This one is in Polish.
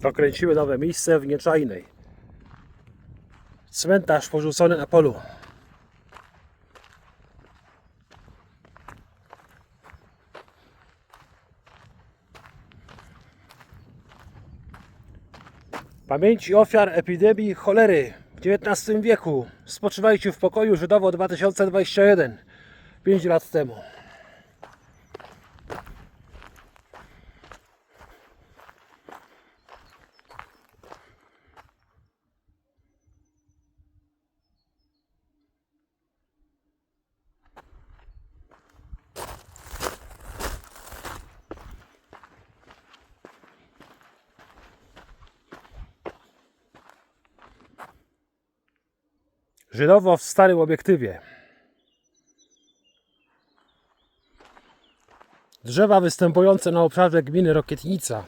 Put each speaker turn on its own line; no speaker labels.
Dokręciły nowe miejsce w Nieczajnej. Cmentarz porzucony na polu. Pamięci ofiar epidemii cholery w XIX wieku. Spoczywajcie w pokoju, Żydowo 2021. 5 lat temu. Żydowo w starym obiektywie. Drzewa występujące na obszarze gminy Rokietnica.